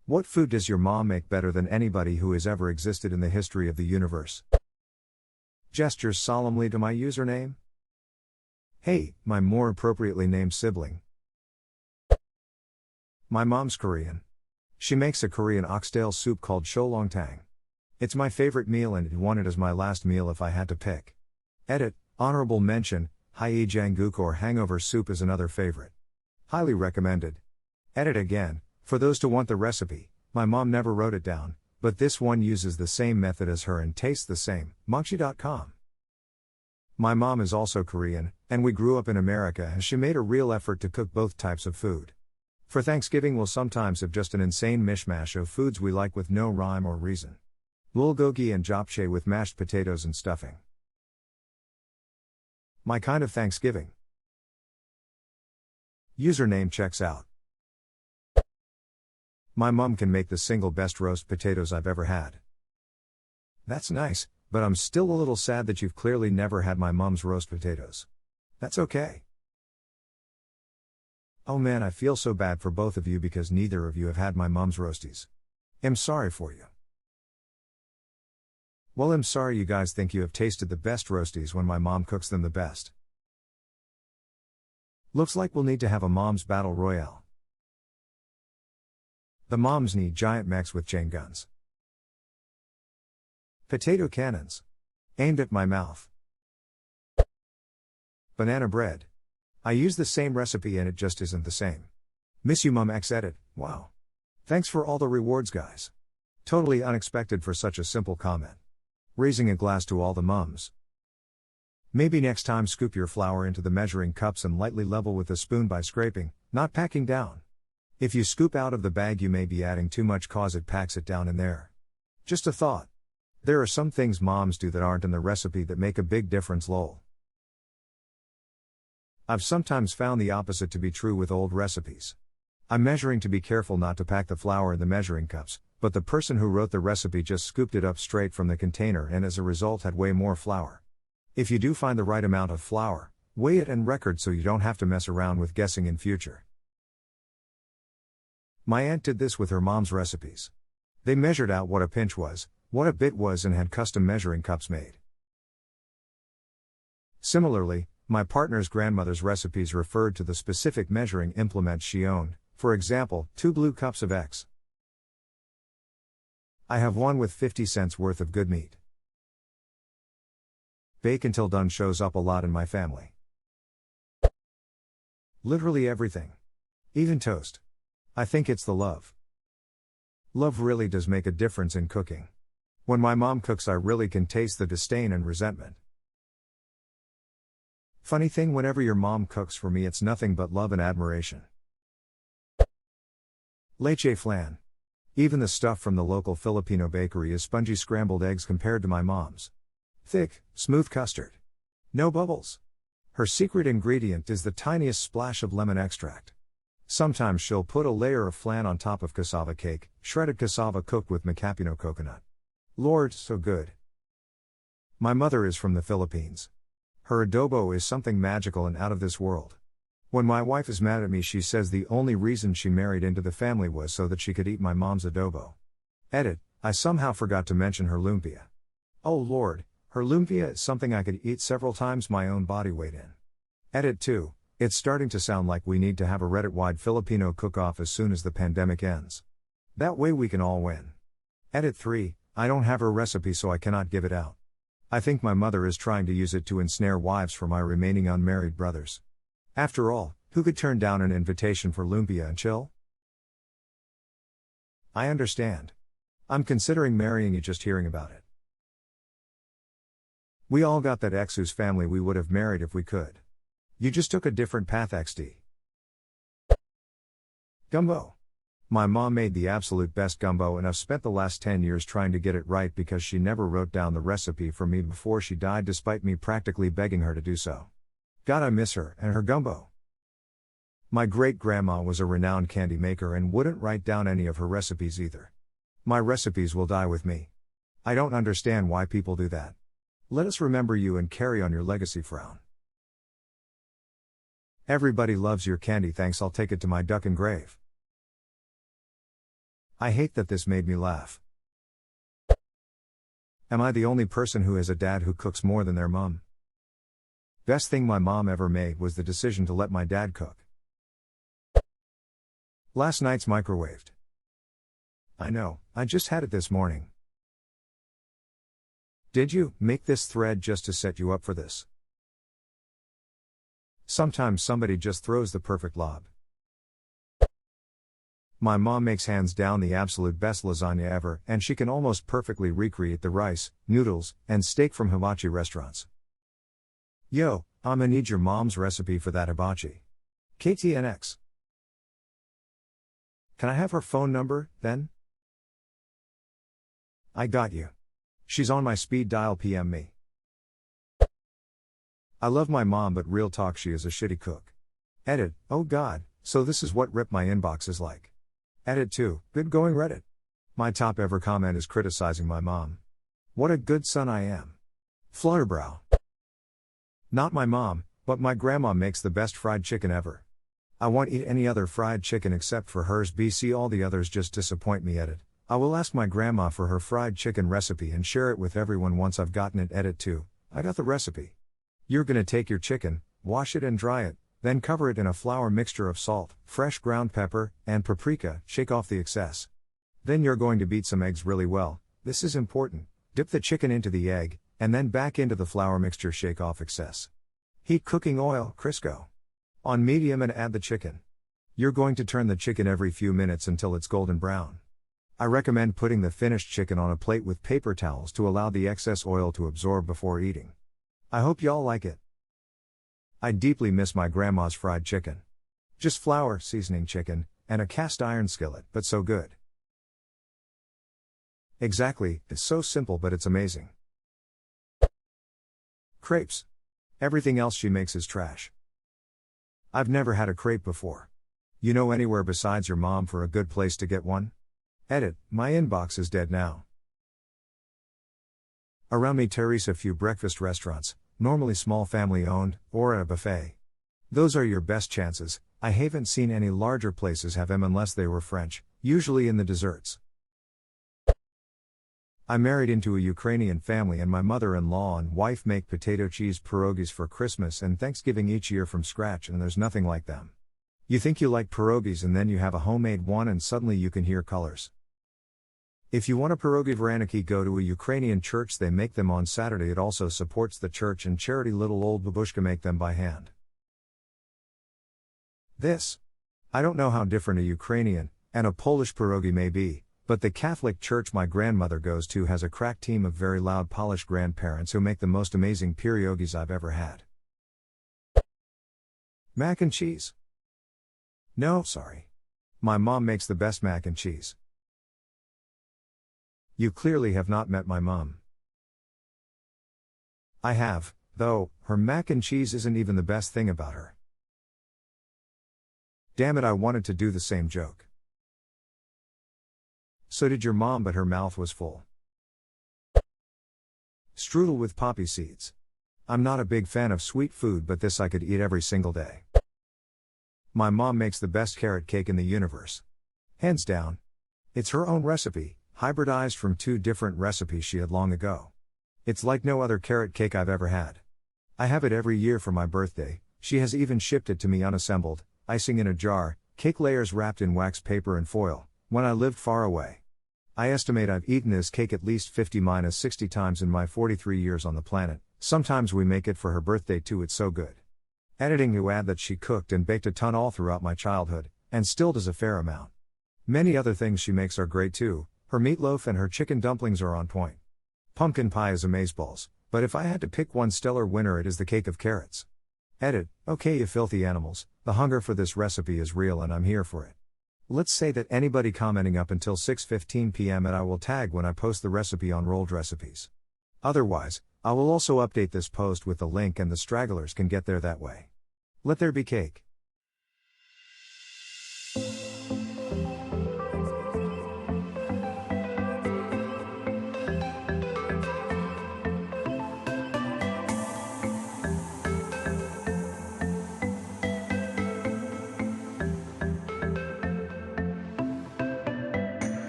What food does your mom make better than anybody who has ever existed in the history of the universe? Gestures solemnly to my username. Hey, my more appropriately named sibling. My mom's Korean. She makes a Korean oxtail soup called shollongtang. It's my favorite meal and I'd want it as my last meal if I had to pick. Edit, honorable mention, Hae Jangguk or hangover soup is another favorite. Highly recommended. Edit again, for those to want the recipe, my mom never wrote it down, but this one uses the same method as her and tastes the same, mongchi.com. My mom is also Korean, and we grew up in America and she made a real effort to cook both types of food. For Thanksgiving we'll sometimes have just an insane mishmash of foods we like with no rhyme or reason. Bulgogi and japchae with mashed potatoes and stuffing. My kind of Thanksgiving. Username checks out. My mom can make the single best roast potatoes I've ever had. That's nice, but I'm still a little sad that you've clearly never had my mom's roast potatoes. That's okay. Oh man, I feel so bad for both of you because neither of you have had my mom's roasties. I'm sorry for you. Well, I'm sorry you guys think you have tasted the best roasties when my mom cooks them the best. Looks like we'll need to have a mom's battle royale. The moms need giant mechs with chain guns. Potato cannons. Aimed at my mouth. Banana bread. I use the same recipe and it just isn't the same. Miss you mom x edit, wow. Thanks for all the rewards guys. Totally unexpected for such a simple comment. Raising a glass to all the mums. Maybe next time scoop your flour into the measuring cups and lightly level with a spoon by scraping, not packing down. If you scoop out of the bag you may be adding too much cause it packs it down in there. Just a thought. There are some things moms do that aren't in the recipe that make a big difference lol. I've sometimes found the opposite to be true with old recipes. I'm measuring to be careful not to pack the flour in the measuring cups, but the person who wrote the recipe just scooped it up straight from the container and as a result had way more flour. If you do find the right amount of flour, weigh it and record so you don't have to mess around with guessing in future. My aunt did this with her mom's recipes. They measured out what a pinch was, what a bit was and had custom measuring cups made. Similarly, my partner's grandmother's recipes referred to the specific measuring implement she owned, for example, 2 blue cups of X. I have one with 50 cents worth of good meat. Bake until done shows up a lot in my family. Literally everything. Even toast. I think it's the love. Love really does make a difference in cooking. When my mom cooks I really can taste the disdain and resentment. Funny thing, whenever your mom cooks for me it's nothing but love and admiration. Leche flan. Even the stuff from the local Filipino bakery is spongy scrambled eggs compared to my mom's. Thick, smooth custard. No bubbles. Her secret ingredient is the tiniest splash of lemon extract. Sometimes she'll put a layer of flan on top of cassava cake, shredded cassava cooked with macapino coconut. Lord, so good. My mother is from the Philippines. Her adobo is something magical and out of this world. When my wife is mad at me she says the only reason she married into the family was so that she could eat my mom's adobo. Edit, I somehow forgot to mention her lumpia. Oh Lord, her lumpia is something I could eat several times my own body weight in. Edit 2. It's starting to sound like we need to have a Reddit-wide Filipino cook-off as soon as the pandemic ends. That way we can all win. Edit 3, I don't have her recipe so I cannot give it out. I think my mother is trying to use it to ensnare wives for my remaining unmarried brothers. After all, who could turn down an invitation for lumpia and chill? I understand. I'm considering marrying you just hearing about it. We all got that ex whose family we would have married if we could. You just took a different path XD. Gumbo. My mom made the absolute best gumbo and I've spent the last 10 years trying to get it right because she never wrote down the recipe for me before she died despite me practically begging her to do so. God, I miss her and her gumbo. My great-grandma was a renowned candy maker and wouldn't write down any of her recipes either. My recipes will die with me. I don't understand why people do that. Let us remember you and carry on your legacy frown. Everybody loves your candy, thanks, I'll take it to my duck and grave. I hate that this made me laugh. Am I the only person who has a dad who cooks more than their mom? Best thing my mom ever made was the decision to let my dad cook. Last night's microwaved. I know, I just had it this morning. Did you make this thread just to set you up for this? Sometimes somebody just throws the perfect lob. My mom makes hands down the absolute best lasagna ever, and she can almost perfectly recreate the rice, noodles, and steak from hibachi restaurants. Yo, I'ma need your mom's recipe for that hibachi. KTNX. Can I have her phone number, then? I got you. She's on my speed dial, PM me. I love my mom, but real talk, she is a shitty cook. Edit, oh god, so this is what rip my inbox is like. Edit 2, good going Reddit. My top ever comment is criticizing my mom. What a good son I am. Flutterbrow. Not my mom, but my grandma makes the best fried chicken ever. I won't eat any other fried chicken except for hers, BC, all the others just disappoint me. Edit, I will ask my grandma for her fried chicken recipe and share it with everyone once I've gotten it. Edit 2, I got the recipe. You're gonna take your chicken, wash it and dry it, then cover it in a flour mixture of salt, fresh ground pepper, and paprika, shake off the excess. Then you're going to beat some eggs really well, this is important, dip the chicken into the egg, and then back into the flour mixture, shake off excess. Heat cooking oil, Crisco, on medium and add the chicken. You're going to turn the chicken every few minutes until it's golden brown. I recommend putting the finished chicken on a plate with paper towels to allow the excess oil to absorb before eating. I hope y'all like it. I deeply miss my grandma's fried chicken. Just flour, seasoning chicken, and a cast iron skillet, but so good. Exactly, it's so simple but it's amazing. Crepes. Everything else she makes is trash. I've never had a crepe before. You know anywhere besides your mom for a good place to get one? Edit, my inbox is dead now. Around me Teresa few breakfast restaurants, normally small family owned, or at a buffet. Those are your best chances. I haven't seen any larger places have them unless they were French, usually in the desserts. I married into a Ukrainian family and my mother-in-law and wife make potato cheese pierogies for Christmas and Thanksgiving each year from scratch, and there's nothing like them. You think you like pierogies and then you have a homemade one and suddenly you can hear colors. If you want a pierogi varaniki, go to a Ukrainian church, they make them on Saturday. It also supports the church and charity. Little old babushka make them by hand. This. I don't know how different a Ukrainian and a Polish pierogi may be, but the Catholic church my grandmother goes to has a crack team of very loud Polish grandparents who make the most amazing pierogis I've ever had. Mac and cheese. No, sorry. My mom makes the best mac and cheese. You clearly have not met my mom. I have, though, her mac and cheese isn't even the best thing about her. Damn it, I wanted to do the same joke. So did your mom, but her mouth was full. Strudel with poppy seeds. I'm not a big fan of sweet food, but this I could eat every single day. My mom makes the best carrot cake in the universe. Hands down. It's her own recipe, hybridized from 2 different recipes she had long ago. It's like no other carrot cake I've ever had. I have it every year for my birthday. She has even shipped it to me unassembled, icing in a jar, cake layers wrapped in wax paper and foil, when I lived far away. I estimate I've eaten this cake at least 50-60 times in my 43 years on the planet. Sometimes we make it for her birthday too, it's so good. Editing to add that she cooked and baked a ton all throughout my childhood, and still does a fair amount. Many other things she makes are great too. Her meatloaf and her chicken dumplings are on point. Pumpkin pie is amazeballs, but if I had to pick one stellar winner, it is the cake of carrots. Edit, okay you filthy animals, the hunger for this recipe is real and I'm here for it. Let's say that anybody commenting up until 6:15 p.m. and I will tag when I post the recipe on Rolled Recipes. Otherwise, I will also update this post with the link and the stragglers can get there that way. Let there be cake.